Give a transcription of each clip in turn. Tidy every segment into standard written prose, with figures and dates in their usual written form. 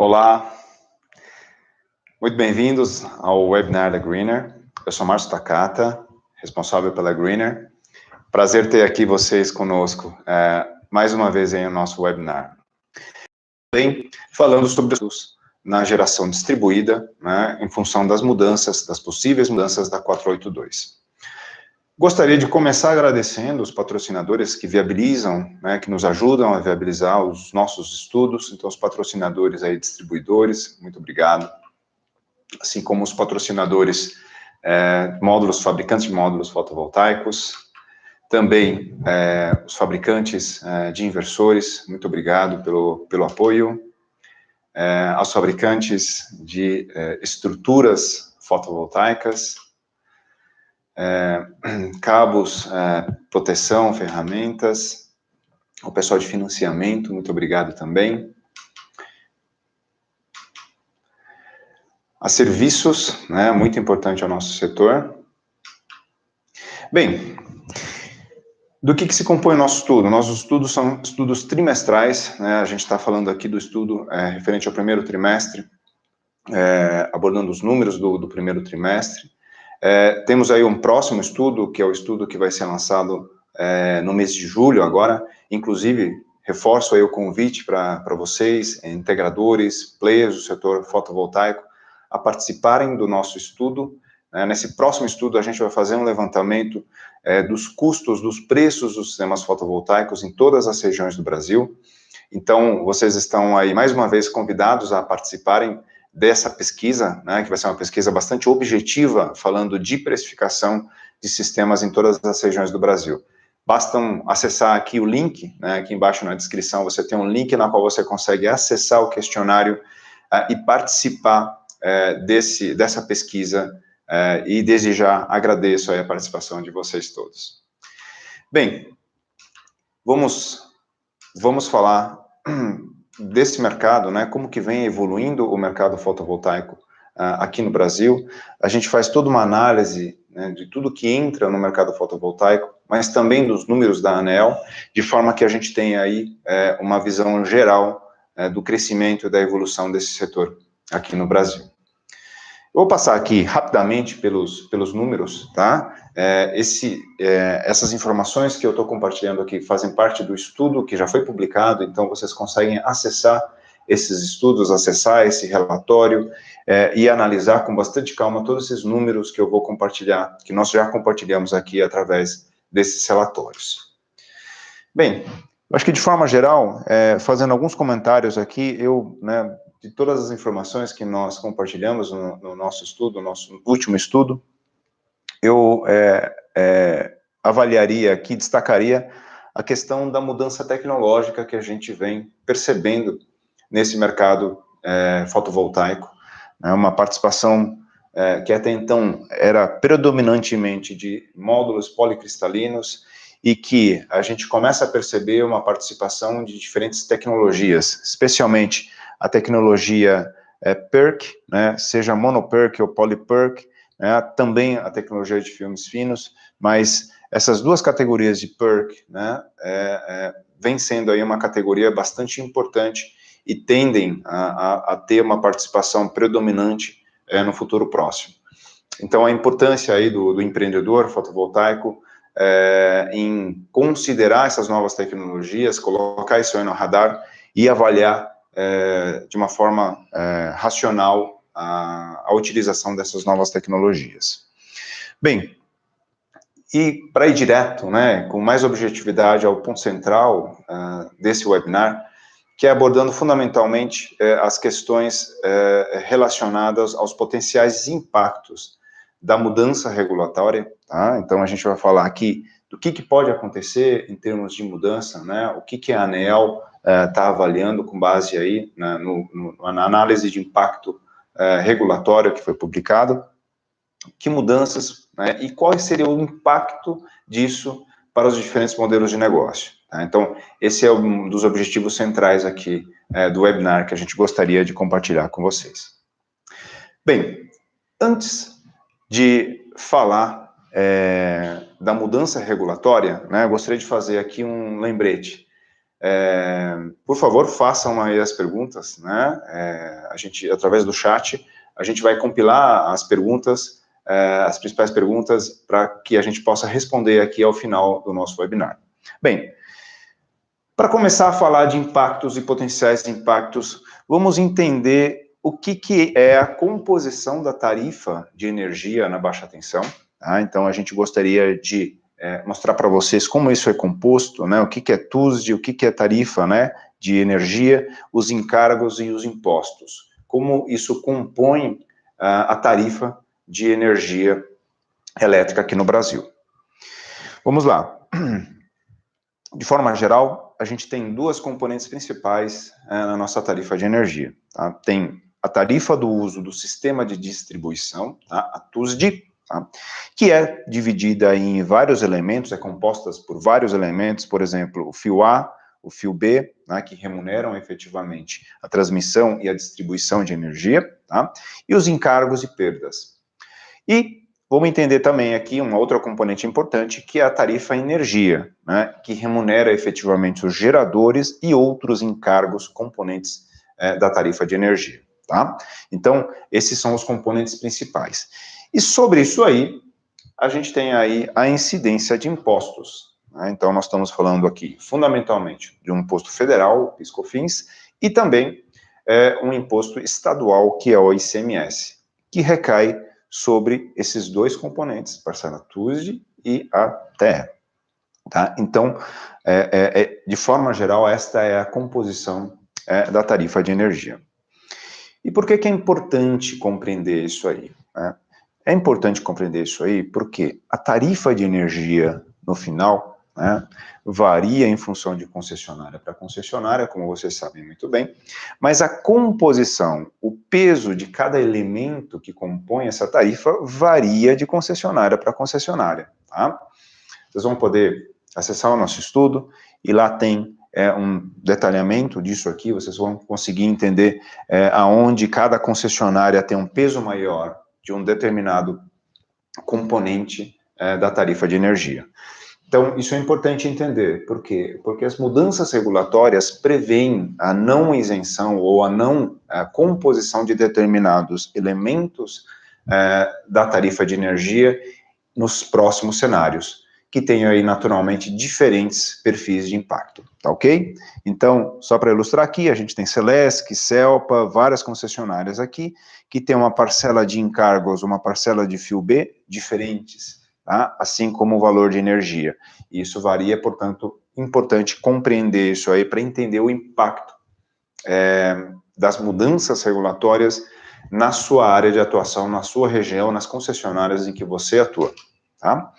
Olá, muito bem-vindos ao webinar da Greener. Eu sou Márcio Takata, responsável pela Greener. Prazer ter aqui vocês conosco, mais uma vez em nosso webinar. Bem, falando sobre os na geração distribuída, né, em função das mudanças, das possíveis mudanças da 482. Gostaria de começar agradecendo os patrocinadores que viabilizam, né, que nos ajudam a viabilizar os nossos estudos. Então, os patrocinadores aí, distribuidores, muito obrigado. Assim como os patrocinadores, fabricantes de módulos fotovoltaicos, também os fabricantes de inversores, muito obrigado pelo apoio. Aos fabricantes de estruturas fotovoltaicas, cabos, proteção, ferramentas, o pessoal de financiamento, muito obrigado também. A serviços, né, muito importante ao nosso setor. Bem, do que se compõe o nosso estudo? Nossos estudos são estudos trimestrais, né, a gente está falando aqui do estudo referente ao primeiro trimestre, abordando os números do primeiro trimestre. Temos aí um próximo estudo, que é o estudo que vai ser lançado no mês de julho agora, inclusive reforço aí o convite para vocês, integradores, players do setor fotovoltaico, a participarem do nosso estudo. Nesse próximo estudo, a gente vai fazer um levantamento dos custos, dos preços dos sistemas fotovoltaicos em todas as regiões do Brasil. Então, vocês estão aí, mais uma vez, convidados a participarem dessa pesquisa, né, que vai ser uma pesquisa bastante objetiva, falando de precificação de sistemas em todas as regiões do Brasil. Basta acessar aqui o link, né, aqui embaixo na descrição, você tem um link na qual você consegue acessar o questionário e participar dessa pesquisa, e desde já agradeço aí a participação de vocês todos. Bem, vamos falar desse mercado, né, como que vem evoluindo o mercado fotovoltaico aqui no Brasil. A gente faz toda uma análise, né, de tudo que entra no mercado fotovoltaico, mas também dos números da ANEEL, de forma que a gente tenha aí uma visão geral do crescimento e da evolução desse setor aqui no Brasil. Eu vou passar aqui rapidamente pelos números, tá? Essas informações que eu estou compartilhando aqui fazem parte do estudo que já foi publicado, então vocês conseguem acessar esses estudos, acessar esse relatório e analisar com bastante calma todos esses números que eu vou compartilhar, que nós já compartilhamos aqui através desses relatórios. Bem, eu acho que de forma geral, fazendo alguns comentários aqui, de todas as informações que nós compartilhamos no nosso estudo, no nosso último estudo, eu avaliaria aqui, destacaria a questão da mudança tecnológica que a gente vem percebendo nesse mercado fotovoltaico, né, uma participação que até então era predominantemente de módulos policristalinos, e que a gente começa a perceber uma participação de diferentes tecnologias, especialmente a tecnologia PERC, né, seja mono-PERC ou poly-PERC, né, também a tecnologia de filmes finos, mas essas duas categorias de PERC, né, vem sendo aí uma categoria bastante importante e tendem a ter uma participação predominante no futuro próximo. Então, a importância aí do empreendedor fotovoltaico em considerar essas novas tecnologias, colocar isso aí no radar e avaliar de uma forma racional a utilização dessas novas tecnologias. Bem, e para ir direto, né, com mais objetividade ao ponto central desse webinar, que é abordando fundamentalmente as questões relacionadas aos potenciais impactos da mudança regulatória, tá? Então a gente vai falar aqui do que pode acontecer em termos de mudança, né? O que a ANEEL está avaliando com base aí na análise de impacto regulatório que foi publicado, que mudanças, né? E qual seria o impacto disso para os diferentes modelos de negócio, tá? Então esse é um dos objetivos centrais aqui do webinar que a gente gostaria de compartilhar com vocês. Bem, antes de falar da mudança regulatória, né, eu gostaria de fazer aqui um lembrete. Por favor, façam aí as perguntas, né? A gente, através do chat, a gente vai compilar as perguntas, as principais perguntas, para que a gente possa responder aqui ao final do nosso webinar. Bem, para começar a falar de impactos e potenciais impactos, vamos entender o que é a composição da tarifa de energia na baixa tensão. Tá? Então, a gente gostaria de mostrar para vocês como isso é composto, né? O que é TUSD, o que é tarifa, né, de energia, os encargos e os impostos. Como isso compõe a tarifa de energia elétrica aqui no Brasil. Vamos lá. De forma geral, a gente tem duas componentes principais na nossa tarifa de energia. Tá? Tem a tarifa do uso do sistema de distribuição, tá? A TUSD, tá? Que é dividida em vários elementos, é composta por vários elementos, por exemplo, o fio A, o fio B, né, que remuneram efetivamente a transmissão e a distribuição de energia, tá? E os encargos e perdas. E vamos entender também aqui uma outra componente importante, que é a tarifa energia, né, que remunera efetivamente os geradores e outros encargos, componentes da tarifa de energia, tá? Então, esses são os componentes principais. E sobre isso aí, a gente tem aí a incidência de impostos, né? Então, nós estamos falando aqui, fundamentalmente, de um imposto federal, o PIS/COFINS, e também um imposto estadual, que é o ICMS, que recai sobre esses dois componentes, parcela TUSD e a TE. Tá? Então, de forma geral, esta é a composição da tarifa de energia. E por que é importante compreender isso aí? Né? É importante compreender isso aí porque a tarifa de energia, no final, né, varia em função de concessionária para concessionária, como vocês sabem muito bem, mas a composição, o peso de cada elemento que compõe essa tarifa varia de concessionária para concessionária, tá? Vocês vão poder acessar o nosso estudo e lá tem um detalhamento disso aqui, vocês vão conseguir entender aonde cada concessionária tem um peso maior de um determinado componente da tarifa de energia. Então, isso é importante entender. Por quê? Porque as mudanças regulatórias prevêem a não isenção ou a composição de determinados elementos da tarifa de energia nos próximos cenários, que tem aí, naturalmente, diferentes perfis de impacto, tá ok? Então, só para ilustrar aqui, a gente tem Celesc, Celpa, várias concessionárias aqui, que tem uma parcela de encargos, uma parcela de fio B diferentes, tá? Assim como o valor de energia. Isso varia, portanto, importante compreender isso aí para entender o impacto das mudanças regulatórias na sua área de atuação, na sua região, nas concessionárias em que você atua, tá?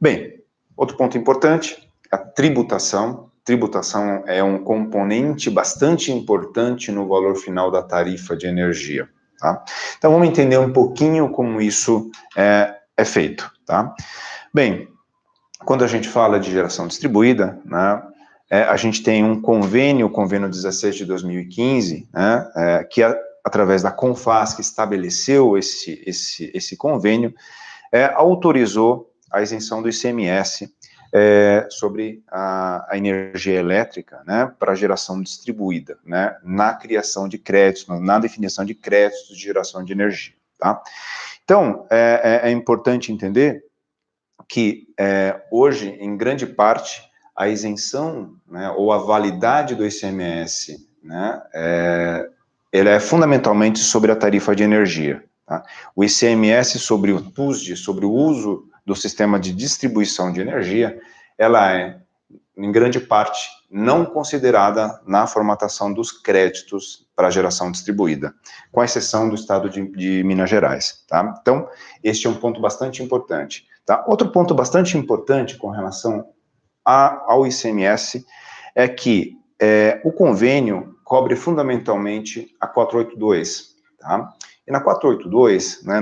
Bem, outro ponto importante, a tributação. Tributação é um componente bastante importante no valor final da tarifa de energia, tá? Então, vamos entender um pouquinho como isso é feito, tá? Bem, quando a gente fala de geração distribuída, né, a gente tem um convênio, o convênio 16 de 2015, né, que através da CONFAS, que estabeleceu esse convênio, autorizou a isenção do ICMS sobre a energia elétrica, né, para geração distribuída, né, na criação de créditos, na definição de créditos de geração de energia, tá? Então, é importante entender que hoje, em grande parte, a isenção, né, ou a validade do ICMS, né, ela é fundamentalmente sobre a tarifa de energia, tá? O ICMS sobre o TUSD, sobre o uso do sistema de distribuição de energia, ela é, em grande parte, não considerada na formatação dos créditos para geração distribuída, com exceção do estado de Minas Gerais, tá? Então, este é um ponto bastante importante, tá? Outro ponto bastante importante com relação ao ICMS é que o convênio cobre fundamentalmente a 482, tá? E na 482, né,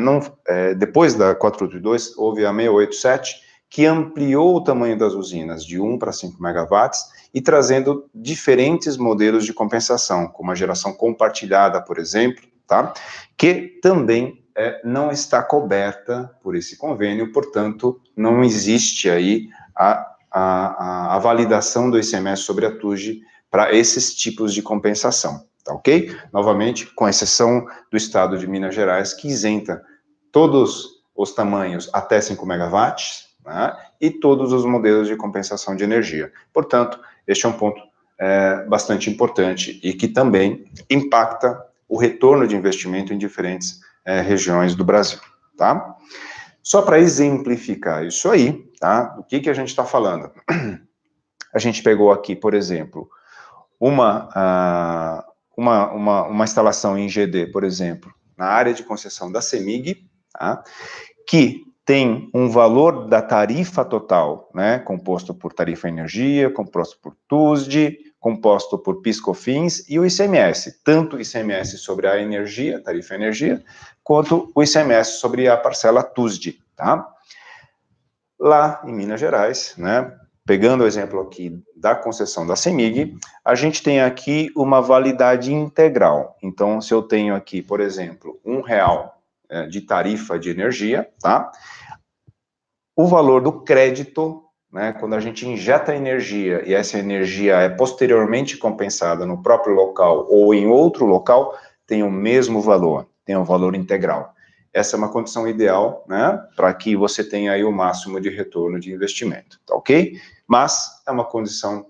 depois da 482, houve a 687, que ampliou o tamanho das usinas de 1 para 5 megawatts e trazendo diferentes modelos de compensação, como a geração compartilhada, por exemplo, tá? Que também não está coberta por esse convênio, portanto, não existe aí a a validação do ICMS sobre a TUSD para esses tipos de compensação, tá ok? Novamente, com exceção do estado de Minas Gerais, que isenta todos os tamanhos até 5 megawatts, né, e todos os modelos de compensação de energia. Portanto, este é um ponto bastante importante e que também impacta o retorno de investimento em diferentes regiões do Brasil, tá? Só para exemplificar isso aí, tá? Do que a gente está falando? A gente pegou aqui, por exemplo, uma instalação em GD, por exemplo, na área de concessão da CEMIG, tá? Que tem um valor da tarifa total, né, composto por tarifa energia, composto por TUSD, composto por PIS/COFINS e o ICMS, tanto o ICMS sobre a energia, tarifa energia, quanto o ICMS sobre a parcela TUSD, tá? Lá em Minas Gerais, né, pegando o exemplo aqui da concessão da CEMIG, a gente tem aqui uma validade integral. Então, se eu tenho aqui, por exemplo, R$1 de tarifa de energia, tá? O valor do crédito, né, quando a gente injeta energia e essa energia é posteriormente compensada no próprio local ou em outro local, tem o mesmo valor, tem um valor integral. Essa é uma condição ideal, né, para que você tenha aí o máximo de retorno de investimento, tá ok? Mas é uma condição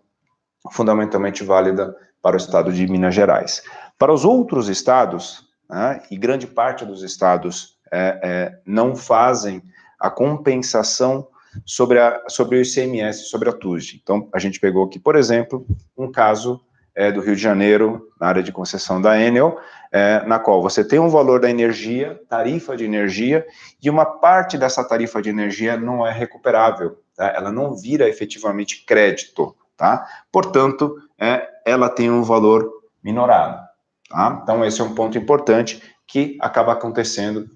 fundamentalmente válida para o estado de Minas Gerais. Para os outros estados, né, e grande parte dos estados não fazem a compensação sobre o ICMS, sobre a TUSD. Então, a gente pegou aqui, por exemplo, um caso do Rio de Janeiro, na área de concessão da Enel, na qual você tem um valor da energia, tarifa de energia, e uma parte dessa tarifa de energia não é recuperável, tá? Ela não vira efetivamente crédito, tá? Portanto, ela tem um valor minorado, tá? Então, esse é um ponto importante que acaba acontecendo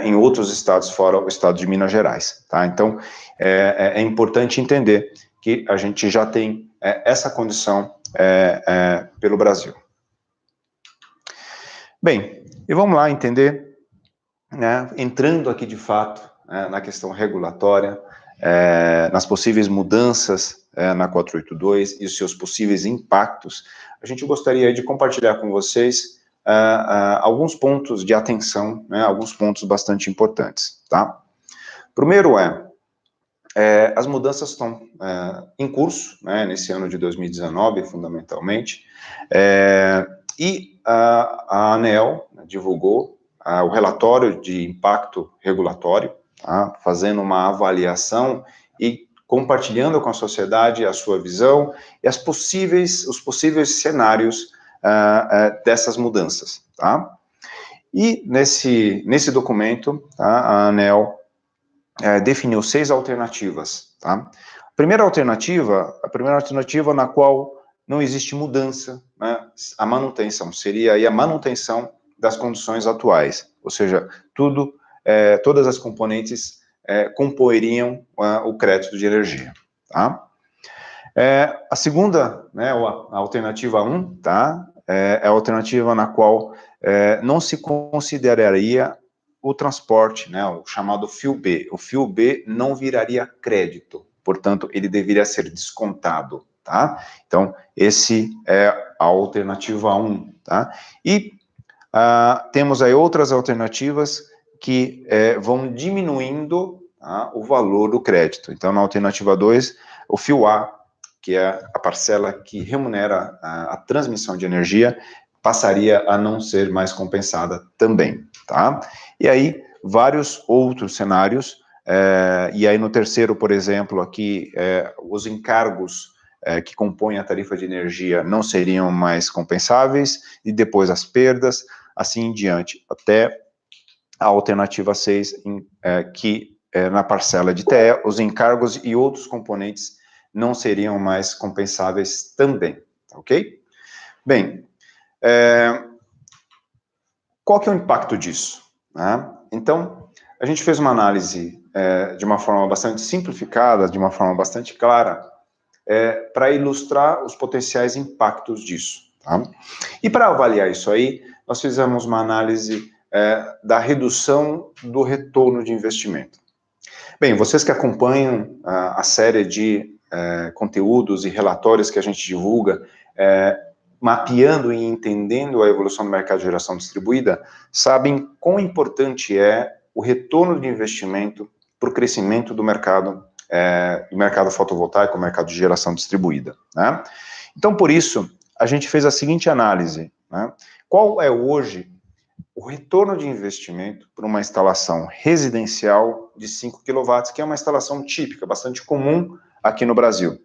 em outros estados fora o estado de Minas Gerais, tá? Então, é importante entender que a gente já tem essa condição pelo Brasil. Bem, e vamos lá entender, né, entrando aqui de fato na questão regulatória, nas possíveis mudanças na 482 e os seus possíveis impactos, a gente gostaria de compartilhar com vocês alguns pontos de atenção, né, alguns pontos bastante importantes, tá? Primeiro as mudanças estão em curso, né, nesse ano de 2019, fundamentalmente, e a ANEEL divulgou o relatório de impacto regulatório, tá, fazendo uma avaliação e compartilhando com a sociedade a sua visão e os possíveis cenários dessas mudanças, tá? E nesse documento, tá, a ANEEL definiu 6 alternativas, tá? A primeira alternativa na qual não existe mudança, né, a manutenção, seria aí a manutenção das condições atuais, ou seja, todas as componentes compoeriam o crédito de energia, tá? A segunda, né, a alternativa 1, tá, é a alternativa na qual não se consideraria o transporte, né, o chamado FIU B. O FIU B não viraria crédito, portanto, ele deveria ser descontado, tá? Então, esse é a alternativa 1, tá? E temos aí outras alternativas que vão diminuindo, tá, o valor do crédito. Então, na alternativa 2, o FIU A, que é a parcela que remunera a transmissão de energia, passaria a não ser mais compensada também, tá? E aí, vários outros cenários, e aí no terceiro, por exemplo, aqui, os encargos que compõem a tarifa de energia não seriam mais compensáveis, e depois as perdas, assim em diante, até a alternativa 6, que na parcela de TE, os encargos e outros componentes não seriam mais compensáveis também, ok? Bem, qual que é o impacto disso, né? Então, a gente fez uma análise de uma forma bastante simplificada, de uma forma bastante clara, para ilustrar os potenciais impactos disso, tá? E para avaliar isso aí, nós fizemos uma análise da redução do retorno de investimento. Bem, vocês que acompanham a série de conteúdos e relatórios que a gente divulga, mapeando e entendendo a evolução do mercado de geração distribuída, sabem quão importante é o retorno de investimento para o crescimento do mercado fotovoltaico, o mercado de geração distribuída, né? Então, por isso, a gente fez a seguinte análise, né? Qual é hoje o retorno de investimento para uma instalação residencial de 5 kW, que é uma instalação típica, bastante comum aqui no Brasil?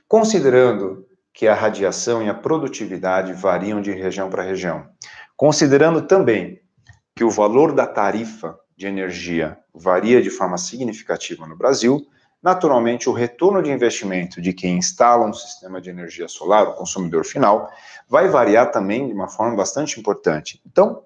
Considerando que a radiação e a produtividade variam de região para região, considerando também que o valor da tarifa de energia varia de forma significativa no Brasil, naturalmente o retorno de investimento de quem instala um sistema de energia solar, o consumidor final, vai variar também de uma forma bastante importante. Então,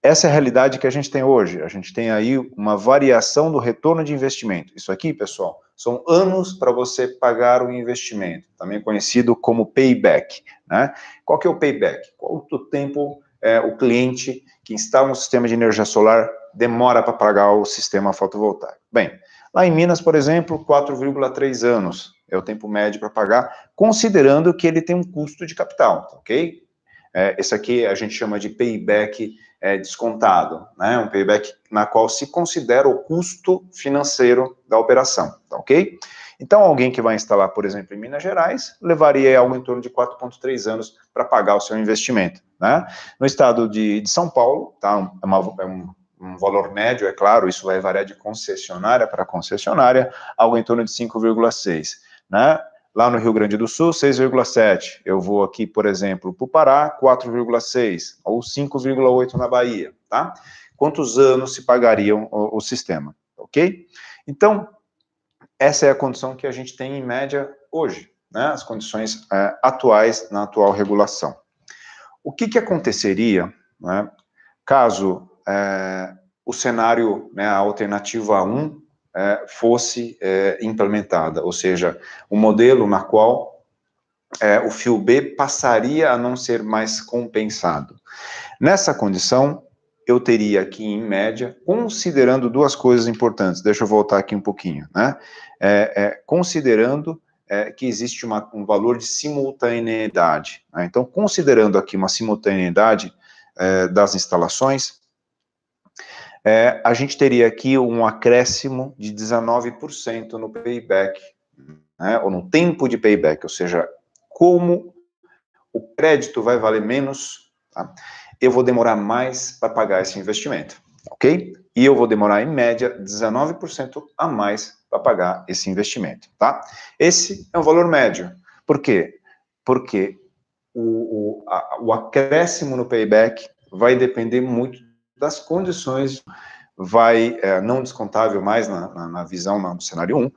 essa é a realidade que a gente tem hoje. A gente tem aí uma variação do retorno de investimento. Isso aqui, pessoal, são anos para você pagar o investimento, também conhecido como payback, né? Qual que é o payback? Quanto tempo o cliente que instala um sistema de energia solar demora para pagar o sistema fotovoltaico? Bem, lá em Minas, por exemplo, 4,3 anos é o tempo médio para pagar, considerando que ele tem um custo de capital, ok? Esse aqui a gente chama de payback descontado, né? Um payback na qual se considera o custo financeiro da operação, tá ok? Então, alguém que vai instalar, por exemplo, em Minas Gerais, levaria algo em torno de 4,3 anos para pagar o seu investimento, né? No estado de São Paulo, tá? Um valor médio, é claro, isso vai variar de concessionária para concessionária, algo em torno de 5,6, né? Lá no Rio Grande do Sul, 6,7. Eu vou aqui, por exemplo, para o Pará, 4,6, ou 5,8 na Bahia, tá? Quantos anos se pagariam o sistema, ok? Então, essa é a condição que a gente tem em média hoje, né? As condições atuais na atual regulação. O que aconteceria, né, caso o cenário, né, a alternativa 1, fosse implementada, ou seja, o modelo na qual o fio B passaria a não ser mais compensado. Nessa condição, eu teria aqui, em média, considerando duas coisas importantes, deixa eu voltar aqui um pouquinho, né? Considerando que existe um valor de simultaneidade, né? Então, considerando aqui uma simultaneidade das instalações, a gente teria aqui um acréscimo de 19% no payback, né, ou no tempo de payback, ou seja, como o crédito vai valer menos, tá, eu vou demorar mais para pagar esse investimento, ok? E eu vou demorar, em média, 19% a mais para pagar esse investimento, tá? Esse é um valor médio. Por quê? Porque o acréscimo no payback vai depender muito das condições, vai, não descontável mais na visão, no cenário 1,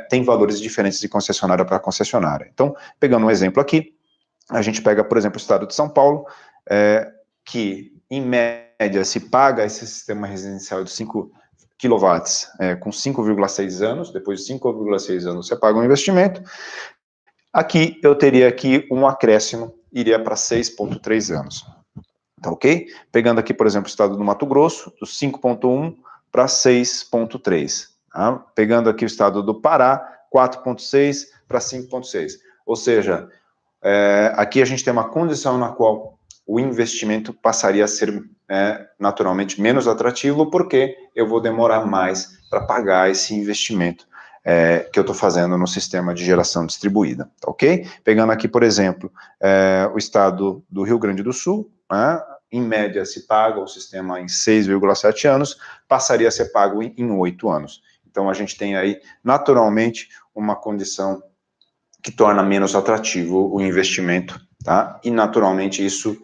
tem valores diferentes de concessionária para concessionária. Então, pegando um exemplo aqui, a gente pega, por exemplo, o estado de São Paulo, que, em média, se paga esse sistema residencial de 5 kW com 5,6 anos, depois de 5,6 anos você paga um investimento. Aqui, eu teria aqui um acréscimo, iria para 6,3 anos. Tá ok? Pegando aqui, por exemplo, o estado do Mato Grosso, do 5,1 para 6,3. Tá? Pegando aqui o estado do Pará, 4,6 para 5,6. Ou seja, aqui a gente tem uma condição na qual o investimento passaria a ser naturalmente menos atrativo, porque eu vou demorar mais para pagar esse investimento que eu estou fazendo no sistema de geração distribuída, tá ok? Pegando aqui, por exemplo, o estado do Rio Grande do Sul, né, em média se paga o sistema em 6,7 anos, passaria a ser pago em 8 anos. Então a gente tem aí, naturalmente, uma condição que torna menos atrativo o investimento, tá? E naturalmente isso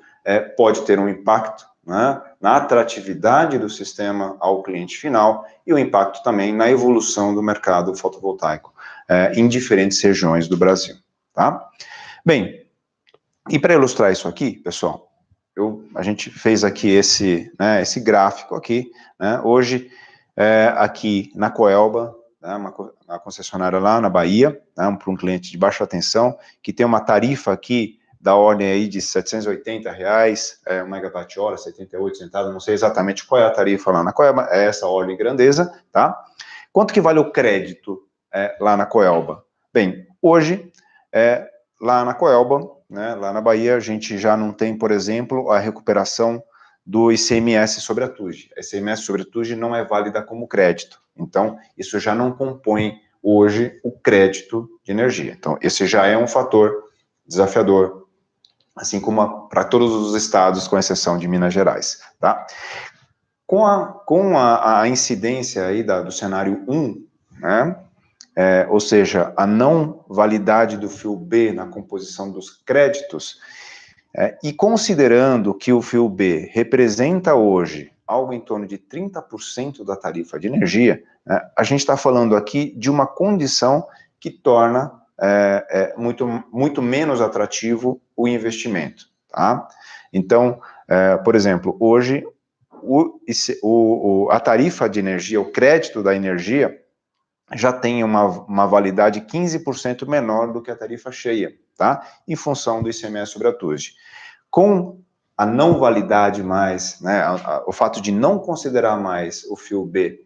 pode ter um impacto, né, na atratividade do sistema ao cliente final e o impacto também na evolução do mercado fotovoltaico em diferentes regiões do Brasil, tá? Bem, e para ilustrar isso aqui, pessoal, a gente fez aqui esse gráfico aqui, né? Hoje, aqui na Coelba, né, uma concessionária lá na Bahia, né, para um cliente de baixa tensão, que tem uma tarifa aqui da ordem aí de R$780, 1 megawatt-hora, 78 centavos, não sei exatamente qual é a tarifa lá na Coelba, é essa ordem de grandeza, tá? Quanto que vale o crédito lá na Coelba? Bem, hoje, lá na Coelba, né, lá na Bahia, a gente já não tem, por exemplo, a recuperação do ICMS sobre a TUJ. A ICMS sobre a TUJ não é válida como crédito. Então, isso já não compõe hoje o crédito de energia. Então, esse já é um fator desafiador, assim como para todos os estados, com exceção de Minas Gerais, tá? Com a incidência aí do cenário 1, né, ou seja, a não validade do FIU-B na composição dos créditos, e considerando que o FIU-B representa hoje algo em torno de 30% da tarifa de energia, a gente está falando aqui de uma condição que torna muito menos atrativo o investimento, tá? Então, por exemplo, hoje, a tarifa de energia, o crédito da energia, já tem uma validade 15% menor do que a tarifa cheia, tá? Em função do ICMS sobre a TUJ. Com a não validade mais, né, o fato de não considerar mais o FIU-B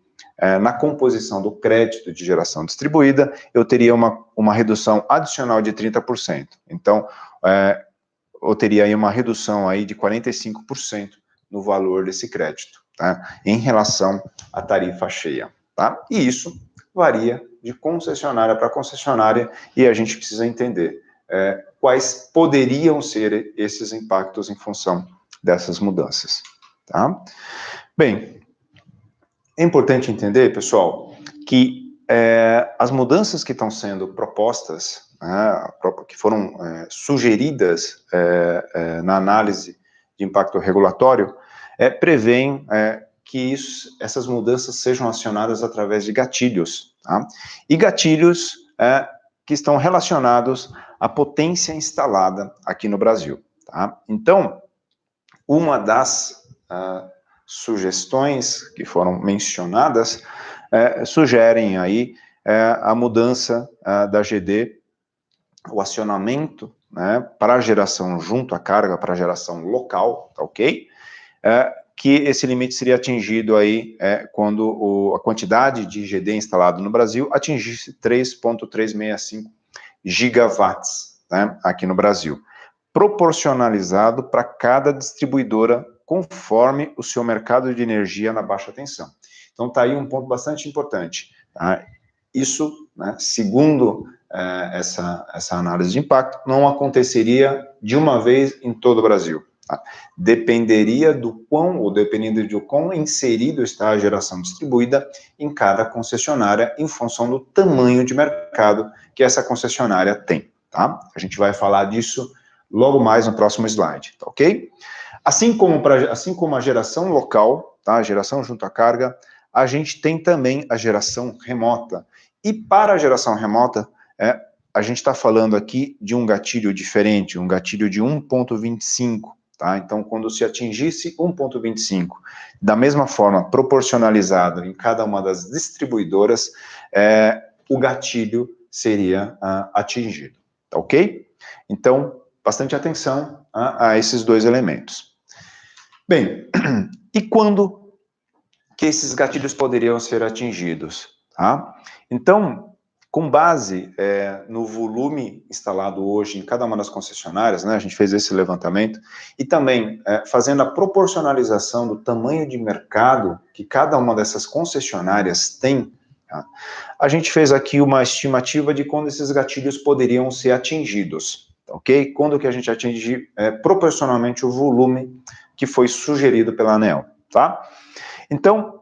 na composição do crédito de geração distribuída, eu teria uma redução adicional de 30%. Então, eu teria aí uma redução aí de 45% no valor desse crédito, tá? Em relação à tarifa cheia, tá? E isso varia de concessionária para concessionária, e a gente precisa entender quais poderiam ser esses impactos em função dessas mudanças, tá? Bem, é importante entender, pessoal, que as mudanças que estão sendo propostas, que foram sugeridas na análise de impacto regulatório, prevêem que essas mudanças sejam acionadas através de gatilhos, tá? E gatilhos que estão relacionados à potência instalada aqui no Brasil, tá? Então, uma das sugestões que foram mencionadas sugerem aí a mudança da GD, o acionamento, né, para a geração junto à carga, para a geração local, tá ok? Que esse limite seria atingido aí quando a quantidade de GD instalado no Brasil atingisse 3,365 gigawatts, né, aqui no Brasil, proporcionalizado para cada distribuidora conforme o seu mercado de energia na baixa tensão. Então tá aí um ponto bastante importante, tá? Isso, né, segundo essa análise de impacto, não aconteceria de uma vez em todo o Brasil. Tá? Dependeria dependendo de quão inserido está a geração distribuída em cada concessionária, em função do tamanho de mercado que essa concessionária tem, tá? A gente vai falar disso logo mais no próximo slide, tá ok? Assim como a geração local, tá? A geração junto à carga, a gente tem também a geração remota. E para a geração remota, a gente está falando aqui de um gatilho diferente, um gatilho de 1,25, tá? Então, quando se atingisse 1,25, da mesma forma, proporcionalizado em cada uma das distribuidoras, o gatilho seria atingido, tá ok? Então, bastante atenção a esses dois elementos. Bem, e quando que esses gatilhos poderiam ser atingidos? Tá? Então, com base no volume instalado hoje em cada uma das concessionárias, né, a gente fez esse levantamento, e também fazendo a proporcionalização do tamanho de mercado que cada uma dessas concessionárias tem, tá? A gente fez aqui uma estimativa de quando esses gatilhos poderiam ser atingidos, ok? Quando que a gente atinge proporcionalmente o volume que foi sugerido pela ANEEL, tá? Então,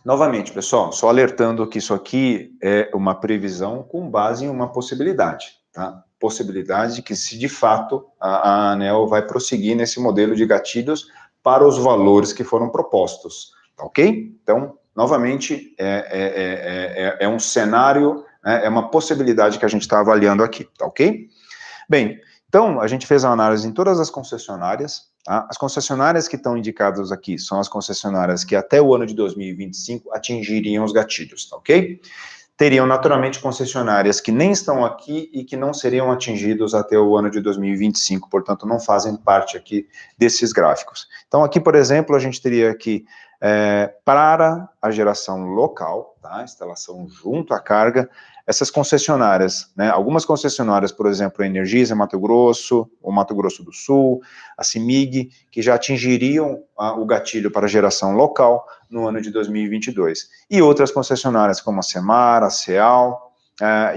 novamente, pessoal, só alertando que isso aqui é uma previsão com base em uma possibilidade, tá? Possibilidade de que, se de fato a ANEEL vai prosseguir nesse modelo de gatilhos para os valores que foram propostos, tá ok? Então, novamente, é um cenário, é uma possibilidade que a gente está avaliando aqui, tá ok? Bem, então, a gente fez a análise em todas as concessionárias, tá? As concessionárias que estão indicadas aqui são as concessionárias que até o ano de 2025 atingiriam os gatilhos, tá ok? teriam naturalmente concessionárias que nem estão aqui e que não seriam atingidos até o ano de 2025, portanto, não fazem parte aqui desses gráficos. Então, aqui, por exemplo, a gente teria aqui, para a geração local, tá, instalação junto à carga, essas concessionárias, né, algumas concessionárias, por exemplo, a Energisa, Mato Grosso, ou Mato Grosso do Sul, a CEMIG, que já atingiriam o gatilho para geração local no ano de 2022. E outras concessionárias, como a Semar, a CEAL,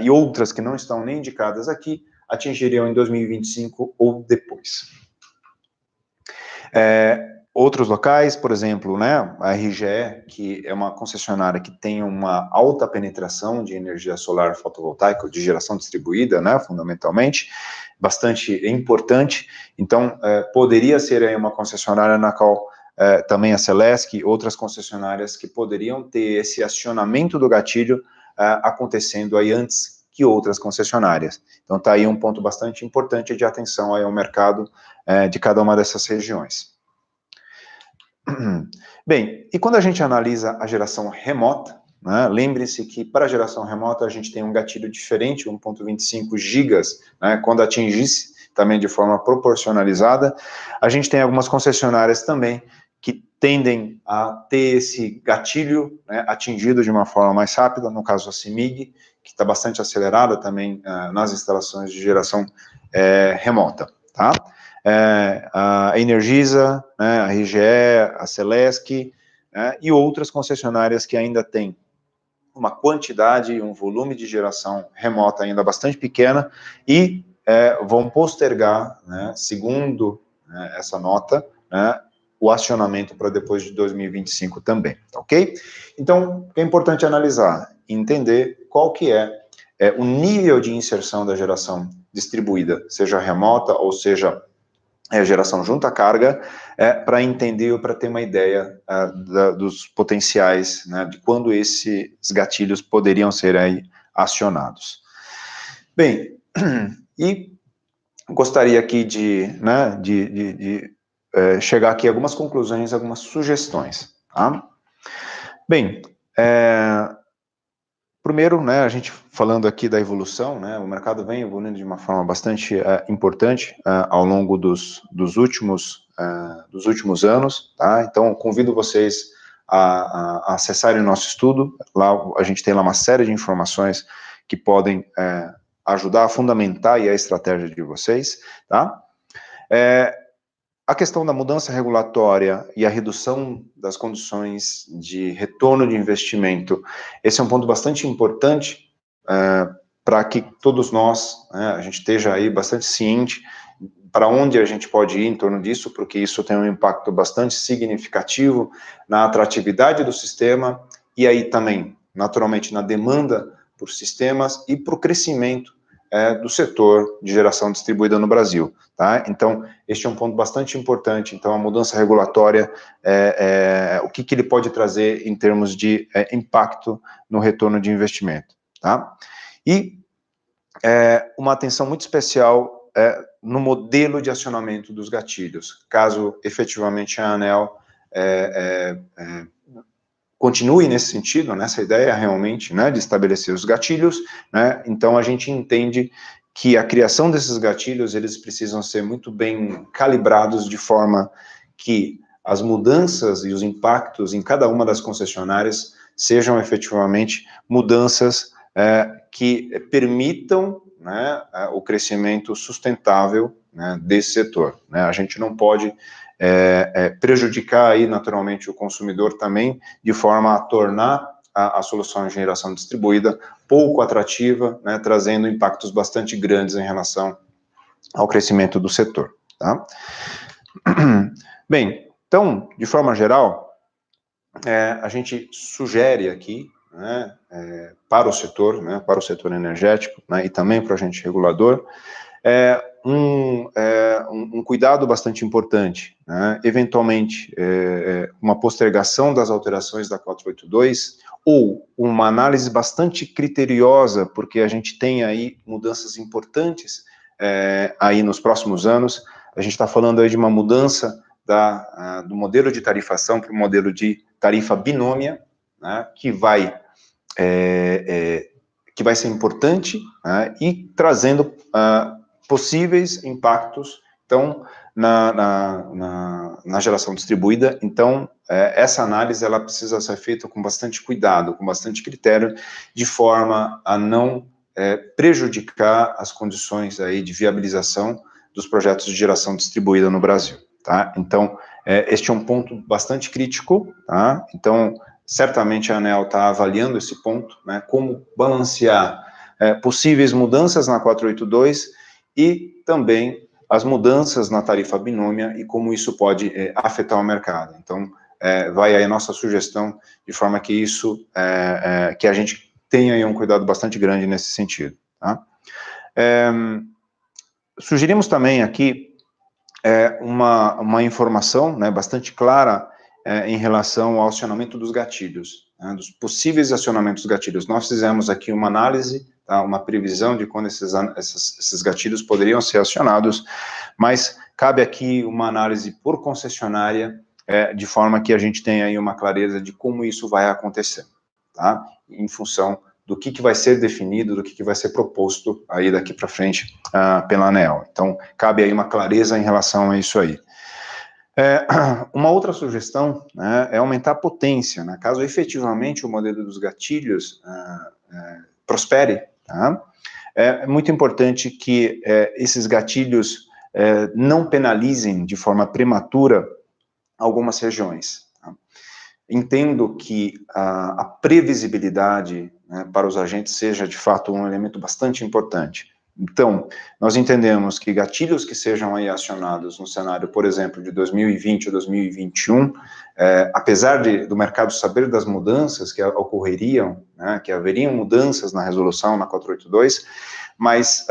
e outras que não estão nem indicadas aqui, atingiriam em 2025 ou depois. Outros locais, por exemplo, né, a RGE, que é uma concessionária que tem uma alta penetração de energia solar fotovoltaica, de geração distribuída, né, fundamentalmente, bastante importante, então, poderia ser aí uma concessionária na qual também a Celesc, outras concessionárias que poderiam ter esse acionamento do gatilho acontecendo aí antes que outras concessionárias. Então, está aí um ponto bastante importante de atenção aí ao mercado de cada uma dessas regiões. Bem, e quando a gente analisa a geração remota, né, lembre-se que para a geração remota a gente tem um gatilho diferente, 1.25 gigas, né, quando atingisse também de forma proporcionalizada, a gente tem algumas concessionárias também que tendem a ter esse gatilho, né, atingido de uma forma mais rápida, no caso a CEMIG, que está bastante acelerada também nas instalações de geração remota, tá? A Energisa, né, a RGE, a Celesc, e outras concessionárias que ainda têm uma quantidade, um volume de geração remota ainda bastante pequena e vão postergar, né, segundo essa nota, né, o acionamento para depois de 2025 também, ok? Então, é importante analisar, entender qual que é o nível de inserção da geração distribuída, seja remota ou seja geração junto à carga, para entender ou para ter uma ideia dos potenciais, né, de quando esses gatilhos poderiam ser aí acionados. Bem, e gostaria aqui de chegar aqui a algumas conclusões, algumas sugestões, tá? Bem, primeiro, né, a gente falando aqui da evolução, né, o mercado vem evoluindo de uma forma bastante importante ao longo dos últimos anos, tá? Então, convido vocês a acessarem o nosso estudo. Lá a gente tem lá uma série de informações que podem ajudar a fundamentar aí a estratégia de vocês, tá? A questão da mudança regulatória e a redução das condições de retorno de investimento, esse é um ponto bastante importante para que todos nós, a gente esteja aí bastante ciente para onde a gente pode ir em torno disso, porque isso tem um impacto bastante significativo na atratividade do sistema e aí também, naturalmente, na demanda por sistemas e para o crescimento do setor de geração distribuída no Brasil, tá? Então, este é um ponto bastante importante. Então, a mudança regulatória, o que ele pode trazer em termos de impacto no retorno de investimento, tá? E uma atenção muito especial no modelo de acionamento dos gatilhos, caso efetivamente a ANEEL continue nesse sentido, nessa ideia realmente, né, de estabelecer os gatilhos, né, então a gente entende que a criação desses gatilhos, eles precisam ser muito bem calibrados de forma que as mudanças e os impactos em cada uma das concessionárias sejam efetivamente mudanças que permitam, né, o crescimento sustentável, né, desse setor, né, a gente não pode prejudicar aí naturalmente o consumidor também, de forma a tornar a solução de geração distribuída pouco atrativa, né, trazendo impactos bastante grandes em relação ao crescimento do setor, tá? Bem, então, de forma geral, a gente sugere aqui, né, para o setor energético, né, e também para o agente regulador, um cuidado bastante importante, né? Eventualmente, uma postergação das alterações da 482, ou uma análise bastante criteriosa, porque a gente tem aí mudanças importantes aí nos próximos anos. A gente está falando aí de uma mudança do modelo de tarifação para o modelo de tarifa binômia, né, que vai que vai ser importante, né, e trazendo possíveis impactos, então, na geração distribuída. Então, essa análise, ela precisa ser feita com bastante cuidado, com bastante critério, de forma a não prejudicar as condições aí de viabilização dos projetos de geração distribuída no Brasil, tá? Então, este é um ponto bastante crítico, tá? Então, certamente a ANEEL está avaliando esse ponto, né, como balancear possíveis mudanças na 482 e também as mudanças na tarifa binômia e como isso pode afetar o mercado. Então, vai aí a nossa sugestão, de forma que isso, que a gente tenha aí um cuidado bastante grande nesse sentido, tá? Sugerimos também aqui uma informação, né, bastante clara em relação ao acionamento dos gatilhos, né, dos possíveis acionamentos dos gatilhos. Nós fizemos aqui uma análise, tá, uma previsão de quando esses gatilhos poderiam ser acionados, mas cabe aqui uma análise por concessionária, de forma que a gente tenha aí uma clareza de como isso vai acontecer, tá, em função do que vai ser definido, do que vai ser proposto aí daqui para frente pela ANEEL. Então, cabe aí uma clareza em relação a isso aí. Uma outra sugestão, né, é aumentar a potência, né, caso efetivamente o modelo dos gatilhos prospere, tá? É muito importante que esses gatilhos não penalizem de forma prematura algumas regiões. Tá? Entendo que a previsibilidade, né, para os agentes seja, de fato, um elemento bastante importante. Então, nós entendemos que gatilhos que sejam aí acionados no cenário, por exemplo, de 2020 ou 2021, apesar do mercado saber das mudanças que ocorreriam, né, que haveriam mudanças na resolução, na 482, mas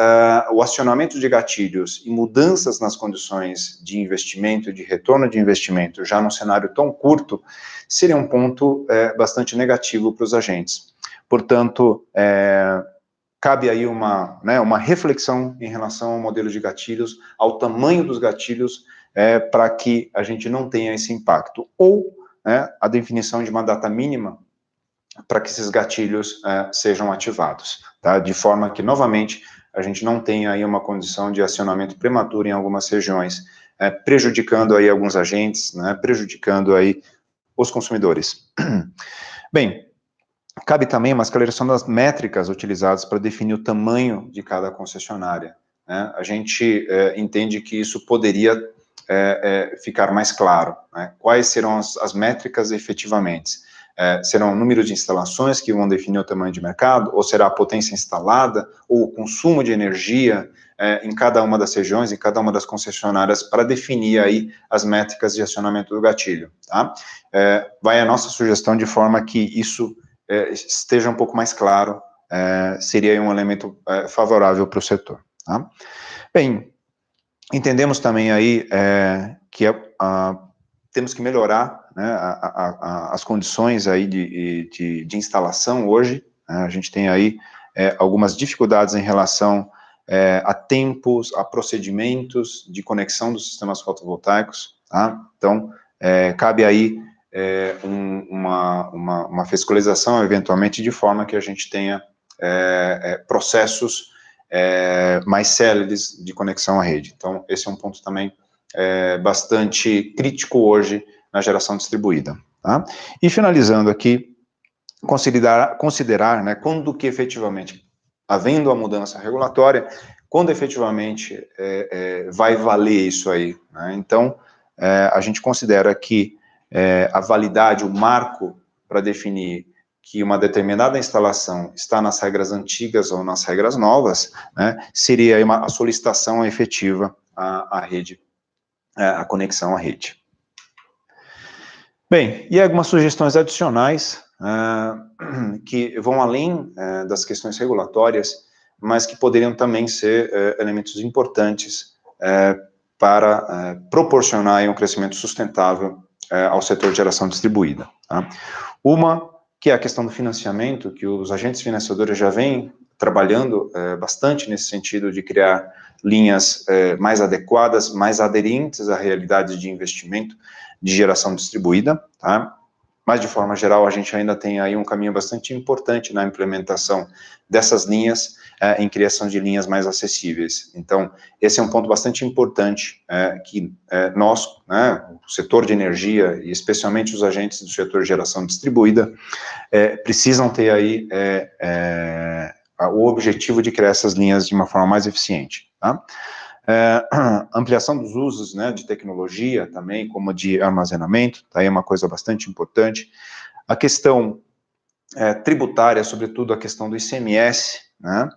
o acionamento de gatilhos e mudanças nas condições de investimento e de retorno de investimento, já num cenário tão curto, seria um ponto bastante negativo para os agentes. Portanto, cabe aí uma reflexão em relação ao modelo de gatilhos, ao tamanho dos gatilhos, para que a gente não tenha esse impacto. Ou a definição de uma data mínima para que esses gatilhos sejam ativados, tá? De forma que, novamente, a gente não tenha aí uma condição de acionamento prematuro em algumas regiões, prejudicando aí alguns agentes, né, prejudicando aí os consumidores. Bem, cabe também uma esclareção das métricas utilizadas para definir o tamanho de cada concessionária, né? A gente entende que isso poderia ficar mais claro, né? Quais serão as métricas efetivamente? Serão o número de instalações que vão definir o tamanho de mercado, ou será a potência instalada, ou o consumo de energia em cada uma das regiões, em cada uma das concessionárias, para definir aí as métricas de acionamento do gatilho, tá? Vai a nossa sugestão de forma que isso esteja um pouco mais claro, seria um elemento favorável para o setor, tá? Bem, entendemos também aí que temos que melhorar, né, as condições aí de instalação hoje, né? A gente tem aí algumas dificuldades em relação a tempos, a procedimentos de conexão dos sistemas fotovoltaicos, tá? Então, cabe aí uma fiscalização, eventualmente, de forma que a gente tenha processos mais céleres de conexão à rede. Então, esse é um ponto também bastante crítico hoje na geração distribuída, tá? E finalizando aqui, considerar, né, quando que efetivamente, havendo a mudança regulatória, quando efetivamente vai valer isso aí, né? Então, a gente considera que a validade, o marco para definir que uma determinada instalação está nas regras antigas ou nas regras novas, né, seria aí a solicitação efetiva à rede, a conexão à rede. Bem, e algumas sugestões adicionais que vão além das questões regulatórias, mas que poderiam também ser elementos importantes para proporcionar um crescimento sustentável ao setor de geração distribuída, tá? Uma, que é a questão do financiamento, que os agentes financiadores já vêm trabalhando bastante nesse sentido de criar linhas mais adequadas, mais aderentes à realidade de investimento de geração distribuída, tá? mas de forma geral a gente ainda tem aí um caminho bastante importante na implementação dessas linhas, em criação de linhas mais acessíveis. Então, esse é um ponto bastante importante que nós, né, o setor de energia, e especialmente os agentes do setor de geração distribuída, precisam ter aí o objetivo de criar essas linhas de uma forma mais eficiente, tá? Ampliação dos usos, né, de tecnologia também, como de armazenamento, tá aí uma coisa bastante importante. A questão tributária, sobretudo a questão do ICMS, né,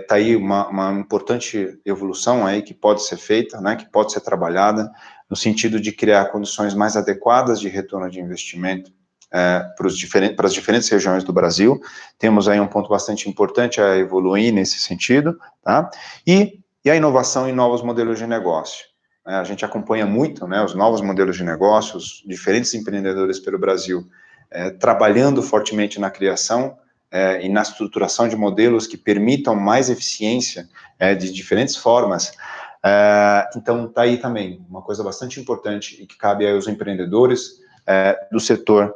tá aí uma importante evolução aí que pode ser feita, né, que pode ser trabalhada, no sentido de criar condições mais adequadas de retorno de investimento para as diferentes regiões do Brasil. Temos aí um ponto bastante importante a evoluir nesse sentido, tá? E a inovação em novos modelos de negócio. A gente acompanha muito, né, os novos modelos de negócios, diferentes empreendedores pelo Brasil, trabalhando fortemente na criação e na estruturação de modelos que permitam mais eficiência de diferentes formas. Então, está aí também uma coisa bastante importante e que cabe aos empreendedores do setor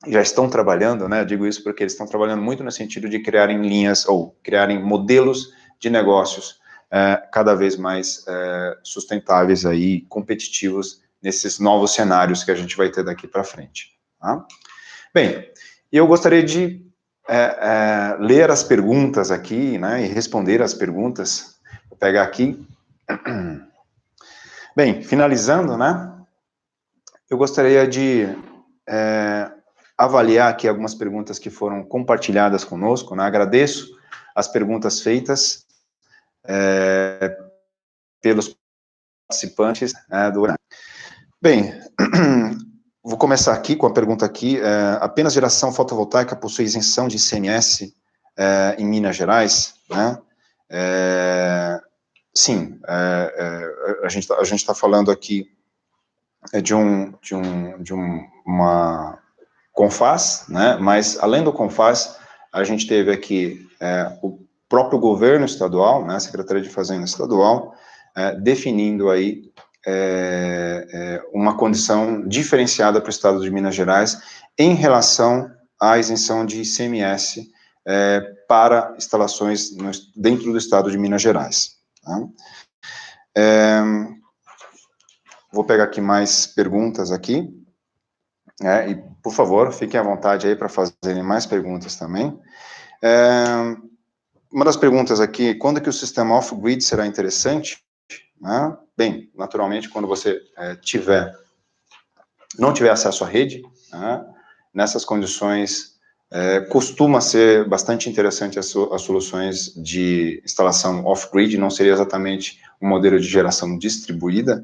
que já estão trabalhando, né, eu digo isso porque eles estão trabalhando muito no sentido de criarem linhas ou criarem modelos de negócios cada vez mais sustentáveis aí, competitivos nesses novos cenários que a gente vai ter daqui para frente. Tá? Bem, eu gostaria de ler as perguntas aqui, né, e responder as perguntas. Vou pegar aqui. Bem, finalizando, né, eu gostaria de avaliar aqui algumas perguntas que foram compartilhadas conosco, né, agradeço as perguntas feitas pelos participantes do webinar. Bem, vou começar aqui com a pergunta aqui, apenas geração fotovoltaica possui isenção de ICMS em Minas Gerais, né? Sim, a gente está falando aqui de uma CONFAZ, né? Mas além do CONFAZ, a gente teve aqui o próprio governo estadual, né, a Secretaria de Fazenda Estadual, definindo aí uma condição diferenciada para o estado de Minas Gerais em relação à isenção de ICMS para instalações dentro do estado de Minas Gerais. Tá? Vou pegar aqui mais perguntas aqui, e por favor, fiquem à vontade aí para fazerem mais perguntas também. Uma das perguntas aqui, quando que o sistema off-grid será interessante? Né? Bem, naturalmente, quando você não tiver acesso à rede, né? Nessas condições, costuma ser bastante interessante as soluções de instalação off-grid, não seria exatamente um modelo de geração distribuída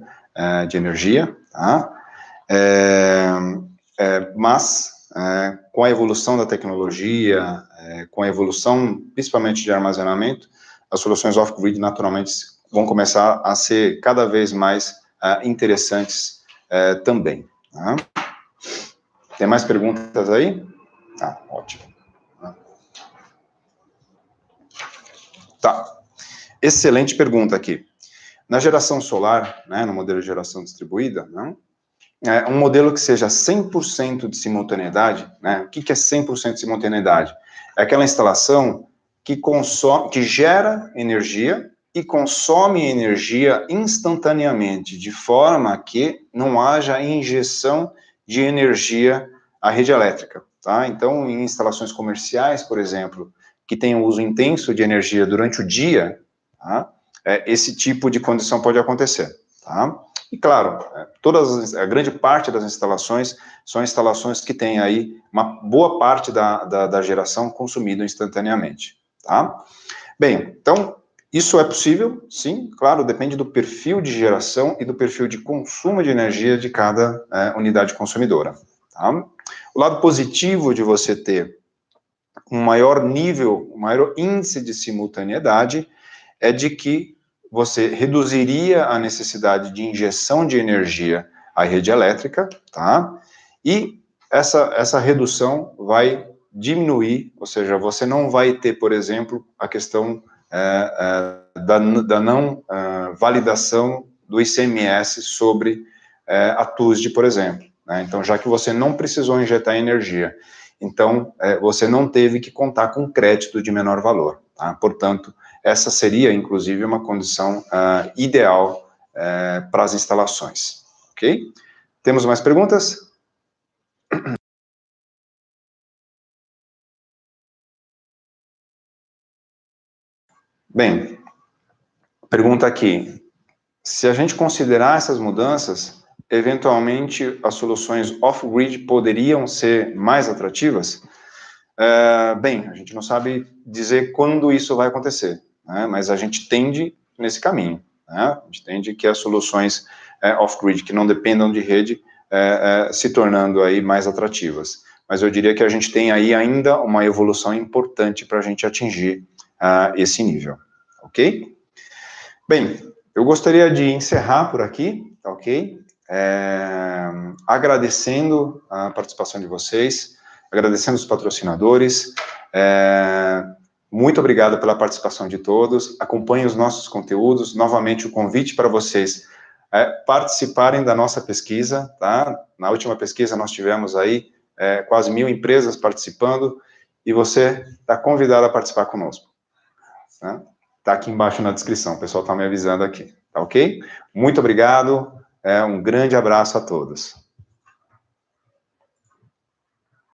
de energia, tá? Mas com a evolução da tecnologia, com a evolução principalmente de armazenamento, as soluções off-grid naturalmente vão começar a ser cada vez mais interessantes também. Tá? Tem mais perguntas aí? Ótimo. Tá. Excelente pergunta aqui. Na geração solar, né, no modelo de geração distribuída, né, um modelo que seja 100% de simultaneidade, né, o que é 100% de simultaneidade? É aquela instalação que gera energia e consome energia instantaneamente, de forma que não haja injeção de energia à rede elétrica, tá? Então, em instalações comerciais, por exemplo, que tem um uso intenso de energia durante o dia, tá? Esse tipo de condição pode acontecer, tá? E claro, a grande parte das instalações são instalações que têm aí uma boa parte da geração consumida instantaneamente, tá? Bem, então, isso é possível? Sim, claro, depende do perfil de geração e do perfil de consumo de energia de cada unidade consumidora, tá? O lado positivo de você ter um maior nível, um maior índice de simultaneidade é de que você reduziria a necessidade de injeção de energia à rede elétrica, tá? E essa redução vai diminuir, ou seja, você não vai ter, por exemplo, a questão da não validação do ICMS sobre a TUSD, por exemplo, né? Então, já que você não precisou injetar energia, então, você não teve que contar com crédito de menor valor, tá? Portanto, essa seria, inclusive, uma condição ideal para as instalações, ok? Temos mais perguntas? Bem, pergunta aqui, se a gente considerar essas mudanças, eventualmente as soluções off-grid poderiam ser mais atrativas? Bem, a gente não sabe dizer quando isso vai acontecer, né? Mas a gente tende nesse caminho, né? A gente tende que as soluções off-grid, que não dependam de rede, se tornando aí mais atrativas. Mas eu diria que a gente tem aí ainda uma evolução importante para a gente atingir esse nível, ok? Bem, eu gostaria de encerrar por aqui, ok? Agradecendo a participação de vocês, agradecendo os patrocinadores, muito obrigado pela participação de todos, acompanhem os nossos conteúdos, novamente o convite para vocês participarem da nossa pesquisa, tá? Na última pesquisa nós tivemos aí quase 1.000 empresas participando, e você está convidado a participar conosco, tá? Tá aqui embaixo na descrição, o pessoal está me avisando aqui, tá ok? Muito obrigado, um grande abraço a todos.